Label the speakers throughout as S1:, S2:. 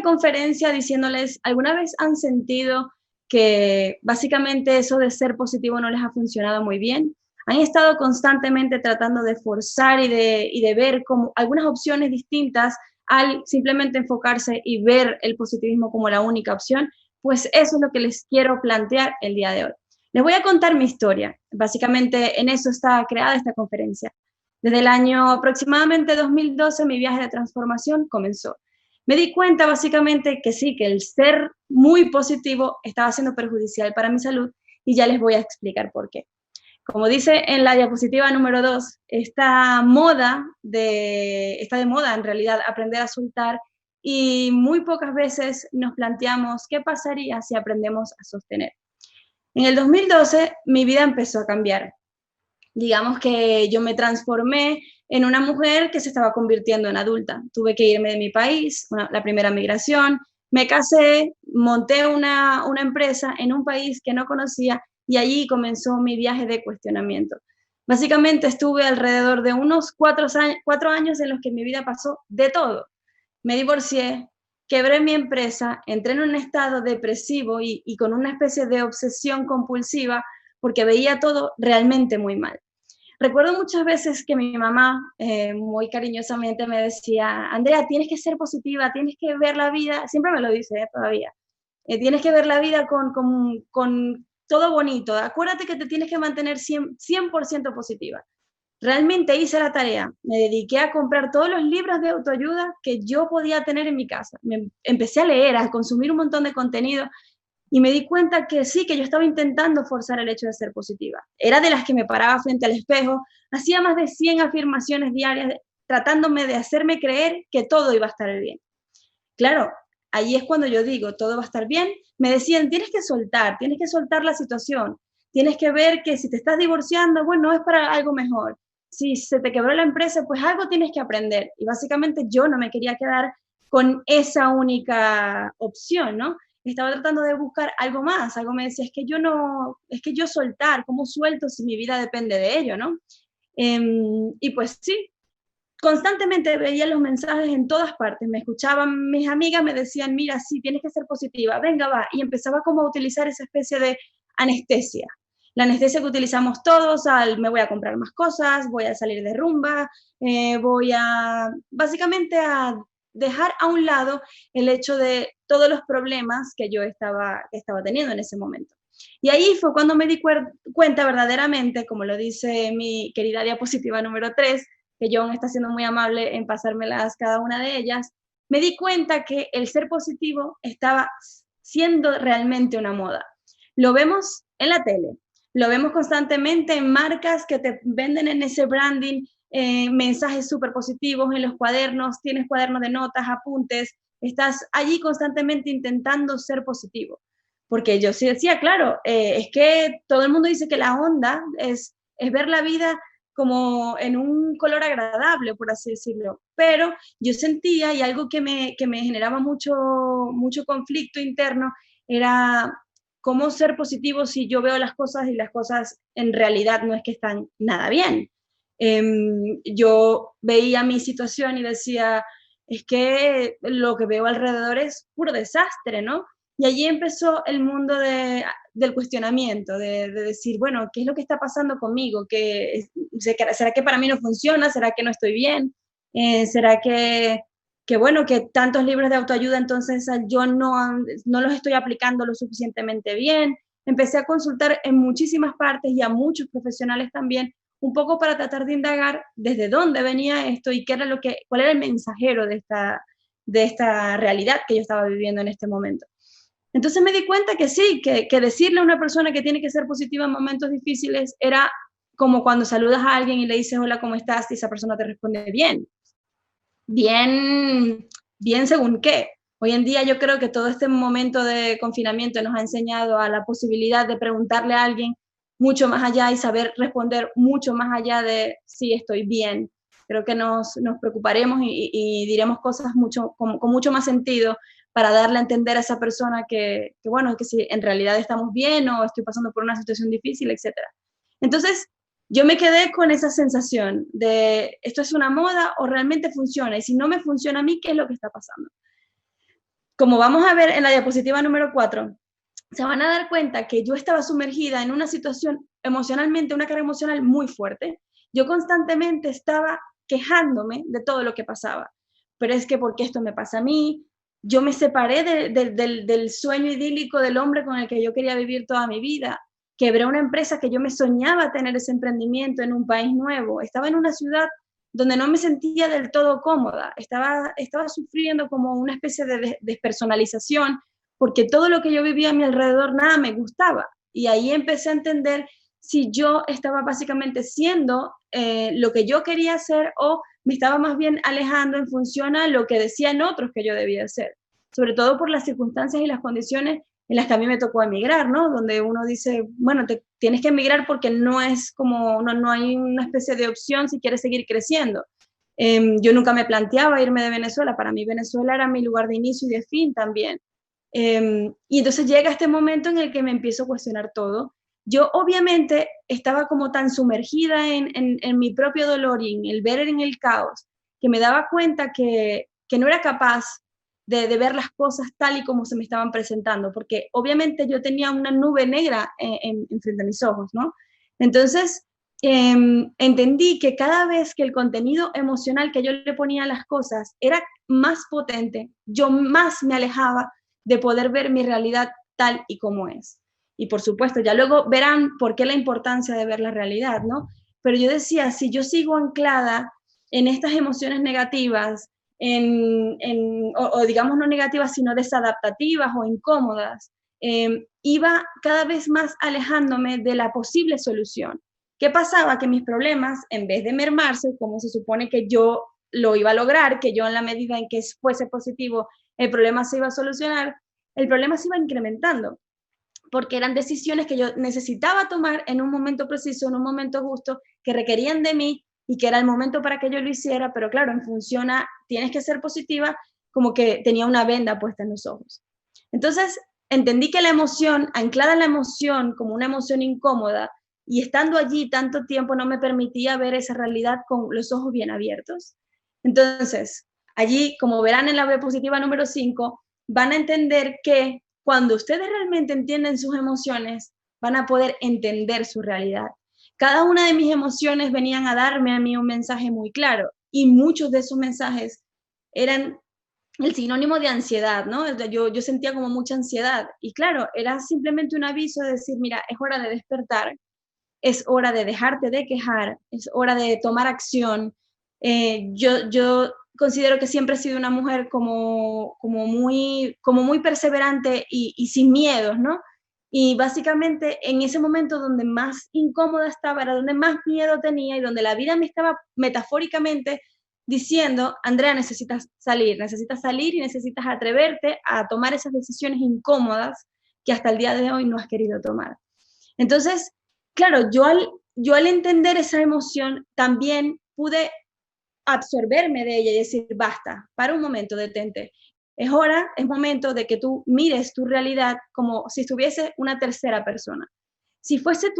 S1: conferencia diciéndoles, ¿alguna vez han sentido que básicamente eso de ser positivo no les ha funcionado muy bien? Han estado constantemente tratando de forzar y de ver como algunas opciones distintas al simplemente enfocarse y ver el positivismo como la única opción. Pues eso es lo que les quiero plantear el día de hoy. Les voy a contar mi historia. Básicamente en eso está creada esta conferencia. Desde el año aproximadamente 2012 mi viaje de transformación comenzó. Me di cuenta básicamente que sí, que el ser muy positivo estaba siendo perjudicial para mi salud y ya les voy a explicar por qué. Como dice en la diapositiva número 2, está de moda en realidad aprender a soltar y muy pocas veces nos planteamos qué pasaría si aprendemos a sostener. En el 2012 mi vida empezó a cambiar. Digamos que yo me transformé en una mujer que se estaba convirtiendo en adulta. Tuve que irme de mi país, la primera migración, me casé, monté una empresa en un país que no conocía y allí comenzó mi viaje de cuestionamiento. Básicamente estuve alrededor de unos 4 años en los que mi vida pasó de todo. Me divorcié, quebré mi empresa, entré en un estado depresivo y con una especie de obsesión compulsiva porque veía todo realmente muy mal. Recuerdo muchas veces que mi mamá muy cariñosamente me decía, Andrea, tienes que ser positiva, tienes que ver la vida, siempre me lo dice todavía, tienes que ver la vida con todo bonito, acuérdate que te tienes que mantener 100% positiva. Realmente hice la tarea, me dediqué a comprar todos los libros de autoayuda que yo podía tener en mi casa, empecé a leer, a consumir un montón de contenido y me di cuenta que sí, que yo estaba intentando forzar el hecho de ser positiva. Era de las que me paraba frente al espejo, hacía más de 100 afirmaciones diarias, tratándome de hacerme creer que todo iba a estar bien. Claro, ahí es cuando yo digo, todo va a estar bien. Me decían, tienes que soltar la situación, tienes que ver que si te estás divorciando, bueno, es para algo mejor. Si se te quebró la empresa, pues algo tienes que aprender. Y básicamente yo no me quería quedar con esa única opción, ¿no? Estaba tratando de buscar algo más, algo me decía, es que yo soltar, ¿cómo suelto si mi vida depende de ello, ¿no? Y pues sí, constantemente veía los mensajes en todas partes, me escuchaban mis amigas, me decían, mira, sí, tienes que ser positiva, venga, va, y empezaba como a utilizar esa especie de anestesia. La anestesia que utilizamos todos me voy a comprar más cosas, voy a salir de rumba, voy a, básicamente a dejar a un lado el hecho de todos los problemas que yo estaba teniendo en ese momento. Y ahí fue cuando me di cuenta verdaderamente, como lo dice mi querida diapositiva número 3, que John está siendo muy amable en pasármelas cada una de ellas, me di cuenta que el ser positivo estaba siendo realmente una moda. Lo vemos en la tele, lo vemos constantemente en marcas que te venden en ese branding mensajes súper positivos en los cuadernos, tienes cuadernos de notas, apuntes, estás allí constantemente intentando ser positivo. Porque yo sí decía, claro, es que todo el mundo dice que la onda es ver la vida como en un color agradable, por así decirlo. Pero yo sentía, y algo que me generaba mucho conflicto interno, era cómo ser positivo si yo veo las cosas y las cosas en realidad no es que están nada bien. Yo veía mi situación y decía, es que lo que veo alrededor es puro desastre, ¿no? Y allí empezó el mundo del cuestionamiento, de decir, bueno, ¿qué es lo que está pasando conmigo? ¿Será que para mí no funciona? ¿Será que no estoy bien? ¿Será bueno, que tantos libros de autoayuda entonces yo no los estoy aplicando lo suficientemente bien? Empecé a consultar en muchísimas partes y a muchos profesionales también, un poco para tratar de indagar desde dónde venía esto y cuál era el mensajero de esta realidad que yo estaba viviendo en este momento. Entonces me di cuenta que sí, que decirle a una persona que tiene que ser positiva en momentos difíciles era como cuando saludas a alguien y le dices hola, ¿cómo estás? Y esa persona te responde bien. Bien, bien según qué. Hoy en día yo creo que todo este momento de confinamiento nos ha enseñado a la posibilidad de preguntarle a alguien mucho más allá y saber responder mucho más allá de sí, estoy bien. Creo que nos preocuparemos y diremos cosas con mucho más sentido para darle a entender a esa persona bueno, que si en realidad estamos bien o estoy pasando por una situación difícil, etcétera. Entonces, yo me quedé con esa sensación de esto es una moda o realmente funciona, y si no me funciona a mí, ¿qué es lo que está pasando? como vamos a ver en la diapositiva número 4, se van a dar cuenta que yo estaba sumergida en una situación emocionalmente, una carga emocional muy fuerte. Yo constantemente estaba quejándome de todo lo que pasaba. Pero es que, ¿por qué esto me pasa a mí? Yo me separé del sueño idílico del hombre con el que yo quería vivir toda mi vida. Quebré una empresa que yo me soñaba tener ese emprendimiento en un país nuevo. Estaba en una ciudad donde no me sentía del todo cómoda. Estaba sufriendo como una especie de despersonalización porque todo lo que yo vivía a mi alrededor nada me gustaba. Y ahí empecé a entender si yo estaba básicamente siendo lo que yo quería hacer o me estaba más bien alejando en función a lo que decían otros que yo debía hacer, sobre todo por las circunstancias y las condiciones en las que a mí me tocó emigrar, ¿no? Donde uno dice, bueno, tienes que emigrar porque no es como, no hay una especie de opción si quieres seguir creciendo. Yo nunca me planteaba irme de Venezuela, para mí Venezuela era mi lugar de inicio y de fin también. Y entonces llega este momento en el que me empiezo a cuestionar todo. Yo obviamente estaba como tan sumergida en mi propio dolor y en el ver en el caos, que me daba cuenta que no era capaz de ver las cosas tal y como se me estaban presentando, porque obviamente yo tenía una nube negra frente a mis ojos, ¿no? Entonces, entendí que cada vez que el contenido emocional que yo le ponía a las cosas era más potente, yo más me alejaba de poder ver mi realidad tal y como es. Y por supuesto, ya luego verán por qué la importancia de ver la realidad, ¿no? Pero yo decía, si yo sigo anclada en estas emociones negativas, o digamos no negativas, sino desadaptativas o incómodas, iba cada vez más alejándome de la posible solución. ¿Qué pasaba? Que mis problemas, en vez de mermarse, como se supone que yo lo iba a lograr, que yo en la medida en que fuese positivo, el problema se iba a solucionar, el problema se iba incrementando, porque eran decisiones que yo necesitaba tomar en un momento preciso, en un momento justo, que requerían de mí y que era el momento para que yo lo hiciera, pero claro, en función a tienes que ser positiva, como que tenía una venda puesta en los ojos. Entonces, entendí que la emoción, anclada en la emoción como una emoción incómoda, y estando allí tanto tiempo no me permitía ver esa realidad con los ojos bien abiertos. Entonces, allí, como verán en la diapositiva número 5, van a entender que cuando ustedes realmente entienden sus emociones, van a poder entender su realidad. Cada una de mis emociones venían a darme a mí un mensaje muy claro y muchos de esos mensajes eran el sinónimo de ansiedad, ¿no? Yo sentía como mucha ansiedad y claro, era simplemente un aviso de decir, mira, es hora de despertar, es hora de dejarte de quejar, es hora de tomar acción. Yo considero que siempre he sido una mujer como muy perseverante y sin miedos, ¿no? Y básicamente en ese momento donde más incómoda estaba, era donde más miedo tenía y donde la vida me estaba metafóricamente diciendo, Andrea, necesitas salir y necesitas atreverte a tomar esas decisiones incómodas que hasta el día de hoy no has querido tomar. Entonces, claro, yo al entender esa emoción también pude absorberme de ella y decir, basta, para un momento, detente. Es momento de que tú mires tu realidad como si estuviese una tercera persona. Si fueses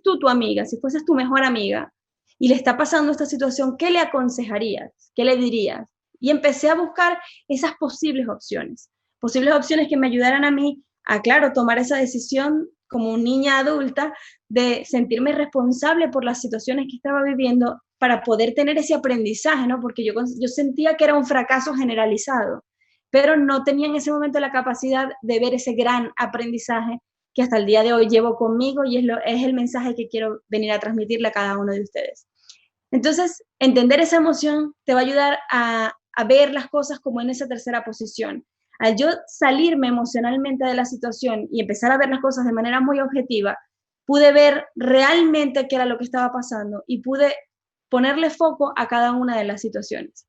S1: tú tu amiga, si fueses tu mejor amiga y le está pasando esta situación, ¿qué le aconsejarías? ¿Qué le dirías? Y empecé a buscar esas posibles opciones que me ayudaran a mí a, claro, tomar esa decisión como niña adulta de sentirme responsable por las situaciones que estaba viviendo para poder tener ese aprendizaje, ¿no? Porque yo sentía que era un fracaso generalizado, pero no tenía en ese momento la capacidad de ver ese gran aprendizaje que hasta el día de hoy llevo conmigo y es el mensaje que quiero venir a transmitirle a cada uno de ustedes. Entonces, entender esa emoción te va a ayudar a ver las cosas como en esa tercera posición. Al yo salirme emocionalmente de la situación y empezar a ver las cosas de manera muy objetiva, pude ver realmente qué era lo que estaba pasando y pude ponerle foco a cada una de las situaciones.